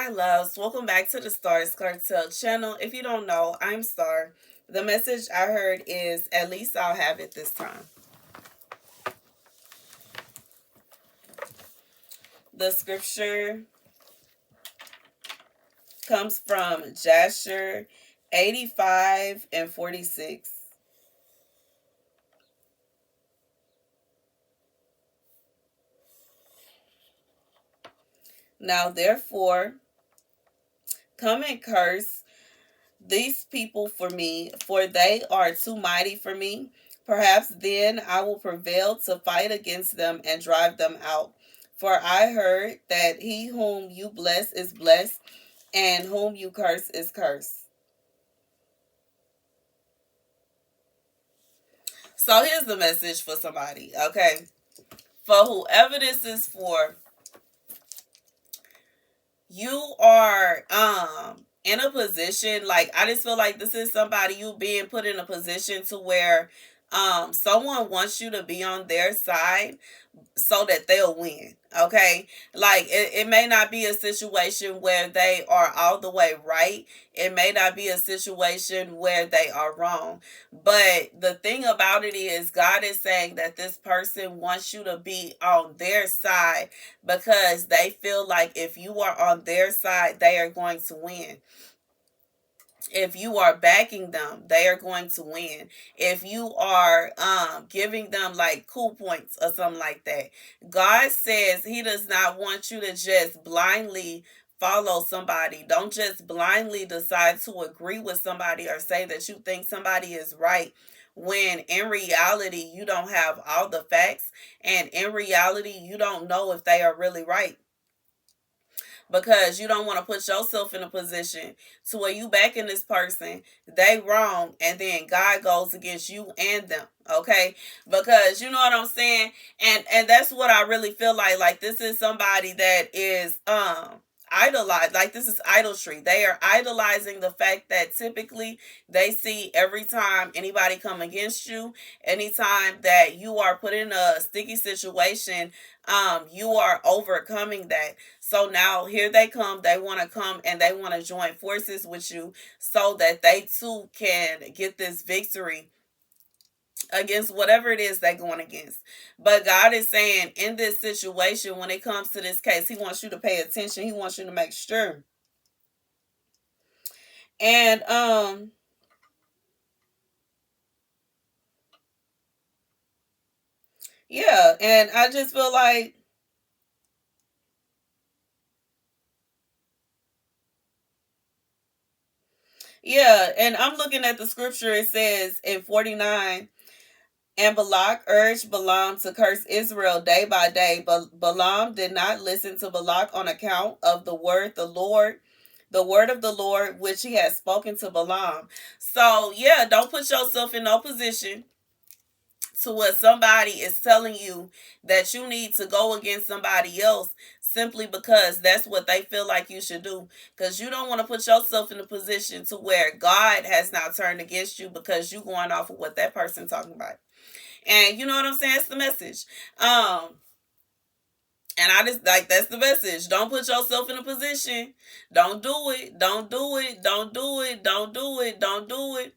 my loves, welcome back to the Starscartel channel. If you don't know, I'm Star. The message I heard is, at least I'll have it this time. The scripture comes from Jasher 85 and 46. Now therefore, come and curse these people for me, for they are too mighty for me. Perhaps then I will prevail to fight against them and drive them out. For I heard that he whom you bless is blessed, and whom you curse is cursed. So here's the message for somebody, okay? For whoever this is for, you are in a position, like, I just feel like this is somebody, you being put in a position to where someone wants you to be on their side so that they'll win. Okay, like it may not be a situation where they are all the way right. It may not be a situation where they are wrong. But the thing about it is, God is saying that this person wants you to be on their side because they feel like if you are on their side, they are going to win. If you are backing them, they are going to win. If you are giving them like cool points or something like that, God says he does not want you to just blindly follow somebody. Don't just blindly decide to agree with somebody or say that you think somebody is right when in reality you don't have all the facts, and in reality you don't know if they are really right, because you don't want to put yourself in a position to where you backing this person, they wrong, and then God goes against you and them. Okay, because you know what I'm saying, and that's what I really feel like. Like, this is somebody that is idolized. Like, this is idolatry. They are idolizing the fact that typically they see every time anybody come against you, anytime that you are put in a sticky situation, you are overcoming that. So now here they come. They want to come and they want to join forces with you so that they too can get this victory against whatever it is they're going against. But God is saying, in this situation, when it comes to this case, he wants you to pay attention. He wants you to make sure. And yeah, and I just feel like, yeah, and I'm looking at the scripture. It says in 49, and Balak urged Balaam to curse Israel day by day, but Balaam did not listen to Balak on account of the word of the Lord which he had spoken to Balaam. So yeah, don't put yourself in no position to where somebody is telling you that you need to go against somebody else simply because that's what they feel like you should do, because you don't want to put yourself in a position to where God has now turned against you because you going off of what that person talking about. And you know what I'm saying? It's the message. And I just, like, that's the message. Don't put yourself in a position. Don't do it. Don't do it. Don't do it. Don't do it. Don't do it.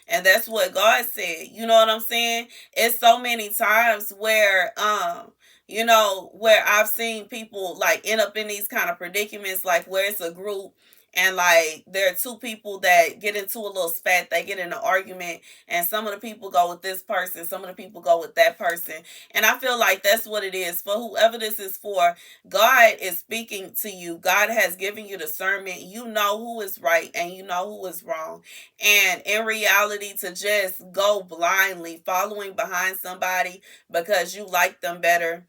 And that's what God said. You know what I'm saying? It's so many times where where I've seen people like end up in these kind of predicaments, like where it's a group and like there are two people that get into a little spat, they get in an argument, and some of the people go with this person, some of the people go with that person. And I feel like that's what it is. For whoever this is for, God is speaking to you. God has given you discernment. You know who is right and you know who is wrong. And in reality, to just go blindly following behind somebody because you like them better,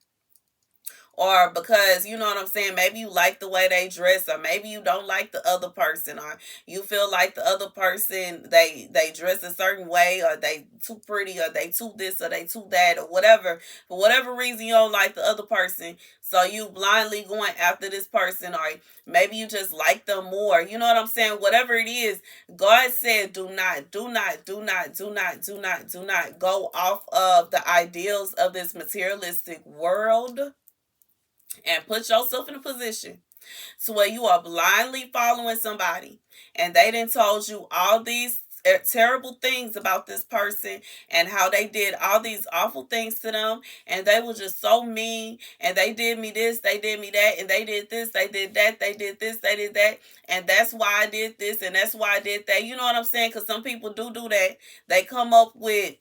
or because you know what I'm saying, maybe you like the way they dress, or maybe you don't like the other person, or you feel like the other person, they dress a certain way, or they too pretty, or they too this, or they too that, or whatever. For whatever reason, you don't like the other person, so you blindly going after this person, or maybe you just like them more. You know what I'm saying? Whatever it is, God said, do not, do not, do not, do not, do not, do not go off of the ideals of this materialistic world and put yourself in a position to where you are blindly following somebody and they done told you all these terrible things about this person and how they did all these awful things to them, and they were just so mean, and they did me this, they did me that, and they did this, they did that, they did this, they did that, and that's why I did this, and that's why I did that. You know what I'm saying? Because some people do that. They come up with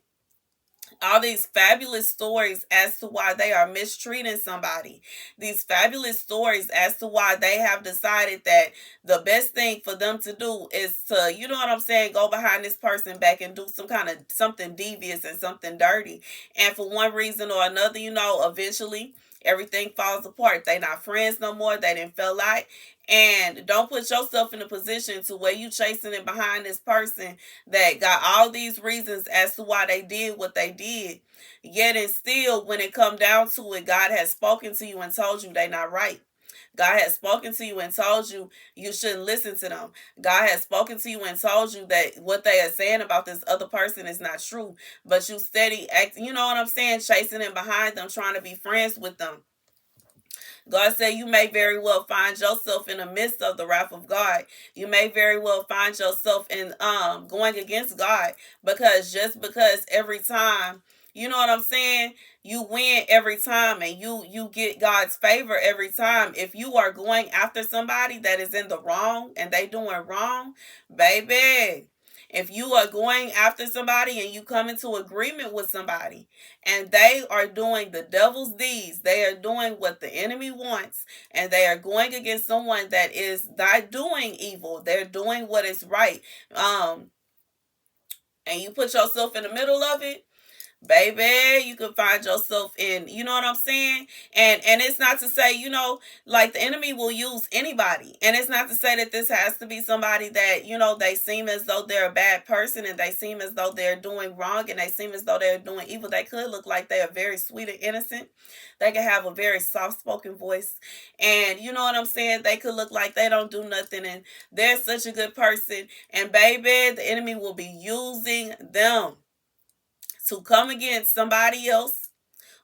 all these fabulous stories as to why they are mistreating somebody. These fabulous stories as to why they have decided that the best thing for them to do is to, you know what I'm saying, go behind this person back and do some kind of something devious and something dirty. And for one reason or another, eventually everything falls apart. They not friends no more. They didn't feel like. And don't put yourself in a position to where you chasing it behind this person that got all these reasons as to why they did what they did. Yet and still, when it come down to it, God has spoken to you and told you they not right. God has spoken to you and told you you shouldn't listen to them. God has spoken to you and told you that what they are saying about this other person is not true. But you steady acting, you know what I'm saying, chasing them behind them, trying to be friends with them. God said you may very well find yourself in the midst of the wrath of God. You may very well find yourself in going against God, because just because every time, you know what I'm saying, you win every time and you get God's favor every time. If you are going after somebody that is in the wrong and they doing wrong, baby, if you are going after somebody and you come into agreement with somebody and they are doing the devil's deeds, they are doing what the enemy wants, and they are going against someone that is not doing evil, they're doing what is right, um and you put yourself in the middle of it, baby, you could find yourself in, you know what I'm saying? And it's not to say, like the enemy will use anybody. And it's not to say that this has to be somebody that, they seem as though they're a bad person and they seem as though they're doing wrong and they seem as though they're doing evil. They could look like they are very sweet and innocent. They can have a very soft spoken voice. And you know what I'm saying? They could look like they don't do nothing and they're such a good person. And baby, the enemy will be using them to come against somebody else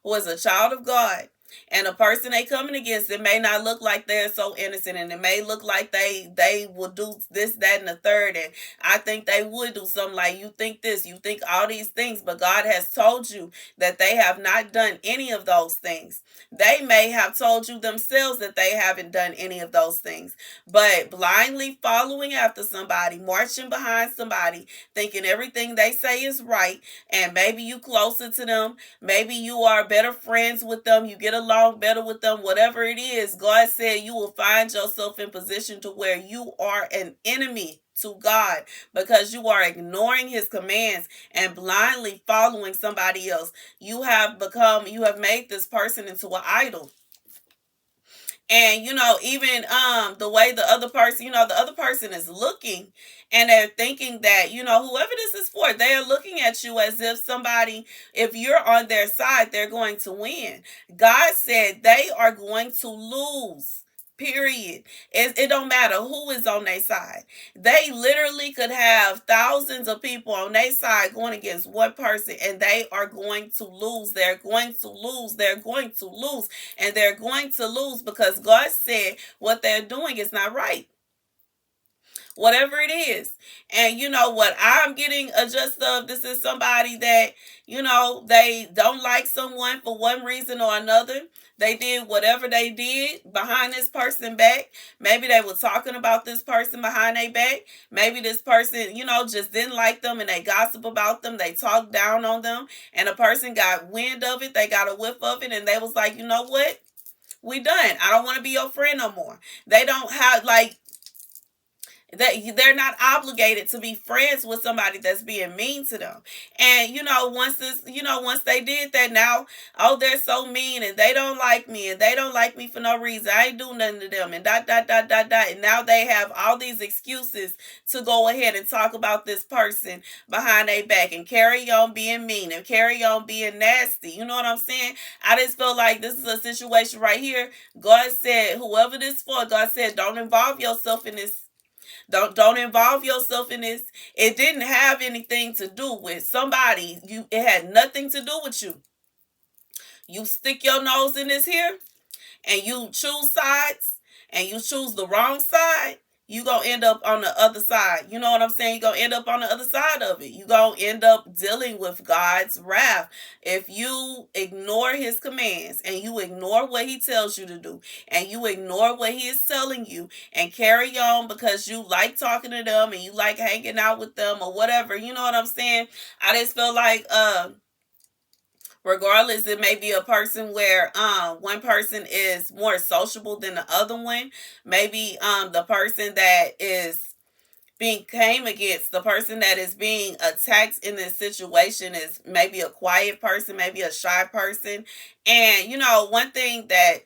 who is a child of God. And a person they coming against, it may not look like they're so innocent, and it may look like they will do this, that, and the third. And I think they would do something like, you think this, you think all these things, but God has told you that they have not done any of those things. They may have told you themselves that they haven't done any of those things, but blindly following after somebody, marching behind somebody, thinking everything they say is right, and maybe you closer to them, maybe you are better friends with them, you get along better with them, whatever it is, God said you will find yourself in position to where you are an enemy to God, because you are ignoring his commands and blindly following somebody else. You have made this person into an idol. And even the way the other person, the other person is looking, and they're thinking that, whoever this is for, they are looking at you as if somebody, if you're on their side, they're going to win. God said they are going to lose. Period. It don't matter who is on their side. They literally could have thousands of people on their side going against one person, and they are going to lose. They're going to lose. They're going to lose. And they're going to lose because God said what they're doing is not right, whatever it is. And you know what I'm getting a gist of, this is somebody that, they don't like someone for one reason or another. They did whatever they did behind this person back. Maybe they were talking about this person behind their back. Maybe this person, just didn't like them and they gossip about them. They talked down on them, and a person got wind of it. They got a whiff of it, and they was like, you know what? We done. I don't want to be your friend no more. They don't have, like, they're not obligated to be friends with somebody that's being mean to them. And once they did that, now, oh, they're so mean and they don't like me and they don't like me for no reason, I ain't do nothing to them, and dot dot dot dot dot. And now they have all these excuses to go ahead and talk about this person behind their back and carry on being mean and carry on being nasty. You know what I'm saying? I just feel like this is a situation right here. God said, whoever this for, God said, don't involve yourself in this. Don't involve yourself in this. It didn't have anything to do with somebody. It had nothing to do with you. You stick your nose in this here and you choose sides and you choose the wrong side, you gonna end up on the other side. You know what I'm saying? You gonna end up on the other side of it. You gonna end up dealing with God's wrath if you ignore his commands and you ignore what he tells you to do and you ignore what he is telling you and carry on because you like talking to them and you like hanging out with them or whatever. You know what I'm saying? I just feel like regardless, it may be a person where one person is more sociable than the other one. Maybe the person that is being came against, the person that is being attacked in this situation is maybe a quiet person, maybe a shy person. And you know, one thing that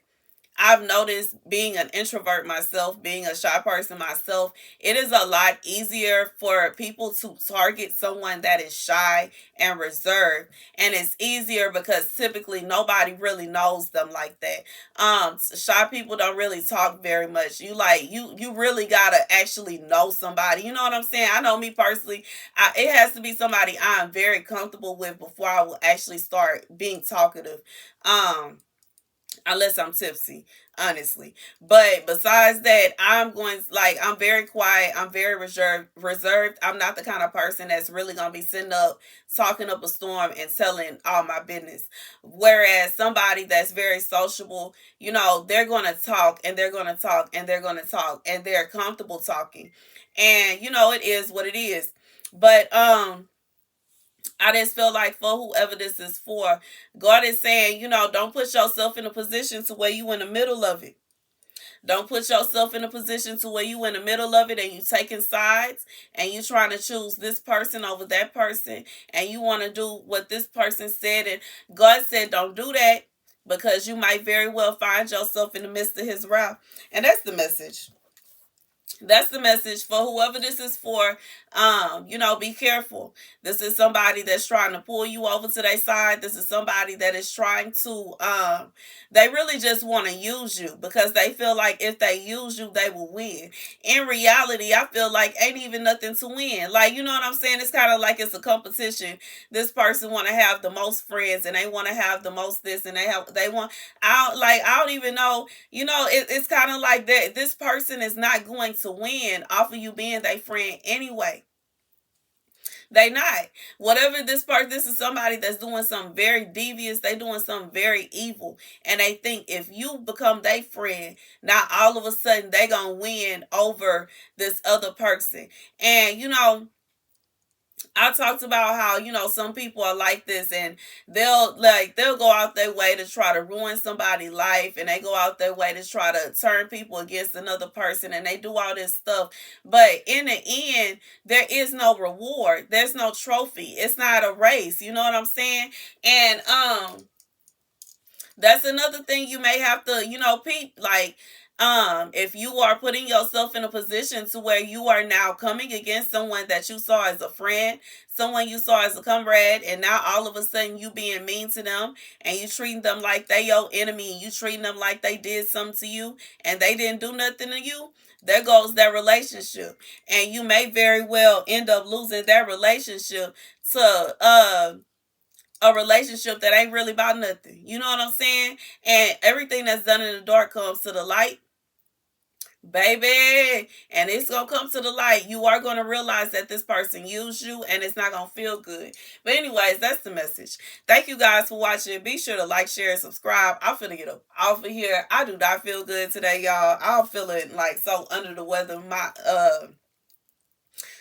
I've noticed, being an introvert myself, being a shy person myself, it is a lot easier for people to target someone that is shy and reserved. And it's easier because typically nobody really knows them like that. Shy people don't really talk very much. You really gotta actually know somebody. You know what I'm saying? I know me personally, it has to be somebody I'm very comfortable with before I will actually start being talkative. Unless I'm tipsy, honestly. But besides that, I'm very quiet, I'm very reserved. I'm not the kind of person that's really gonna be sitting up talking up a storm and telling all my business. Whereas somebody that's very sociable, you know, they're gonna talk and they're gonna talk and they're gonna talk and they're comfortable talking. And you know, it is what it is. But I just feel like for whoever this is for, God is saying, you know, don't put yourself in a position to where you in the middle of it. Don't put yourself in a position to where you in the middle of it and you taking sides and you trying to choose this person over that person and you want to do what this person said. And God said, don't do that because you might very well find yourself in the midst of his wrath. And that's the message. That's the message for whoever this is for. You know, be careful. This is somebody that's trying to pull you over to their side. This is somebody that is trying to they really just want to use you because they feel like if they use you they will win. In reality, I feel like ain't even nothing to win. Like, you know what I'm saying? It's kind of like it's a competition. This person want to have the most friends and they want to have the most this and they want I don't even know. You know, it's kind of like that. This person is not going to win off of you being their friend anyway. They not. Whatever this is somebody that's doing something very devious. They doing something very evil. And they think if you become their friend, now all of a sudden they gonna win over this other person. And you know, I talked about how, you know, some people are like this and they'll go out their way to try to ruin somebody's life and they go out their way to try to turn people against another person and they do all this stuff. But in the end, there is no reward. There's no trophy. It's not a race. You know what I'm saying? And that's another thing you may have to, you know, peep. Like, if you are putting yourself in a position to where you are now coming against someone that you saw as a friend, someone you saw as a comrade, and now all of a sudden you being mean to them and you treating them like they your enemy and you treating them like they did something to you and they didn't do nothing to you, there goes that relationship. And you may very well end up losing that relationship to a relationship that ain't really about nothing. You know what I'm saying? And everything that's done in the dark comes to the light, baby. And it's gonna come to the light. You are gonna realize that this person used you and it's not gonna feel good. But anyways, that's the message. Thank you guys for watching. Be sure to like, share, and subscribe. I'm finna get up off of here. I do not feel good today, y'all. I'm feeling like so under the weather.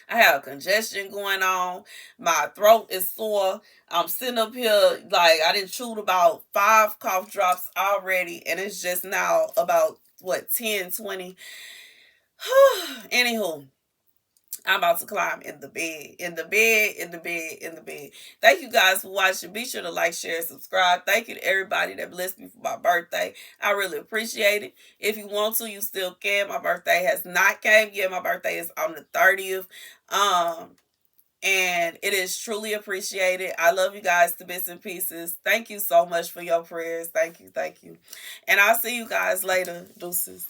I have congestion going on. My throat is sore. I'm sitting up here like I didn't chewed about 5 cough drops already, and it's just now about what 10:20. Anywho, I'm about to climb in the bed, in the bed, in the bed, in the bed. Thank you guys for watching. Be sure to like, share, and subscribe. Thank you to everybody that blessed me for my birthday. I really appreciate it. If you want to, you still can. My birthday has not came yet. My birthday is on the 30th. And it is truly appreciated. I love you guys to bits and pieces. Thank you so much for your prayers. Thank you. Thank you. And I'll see you guys later. Deuces.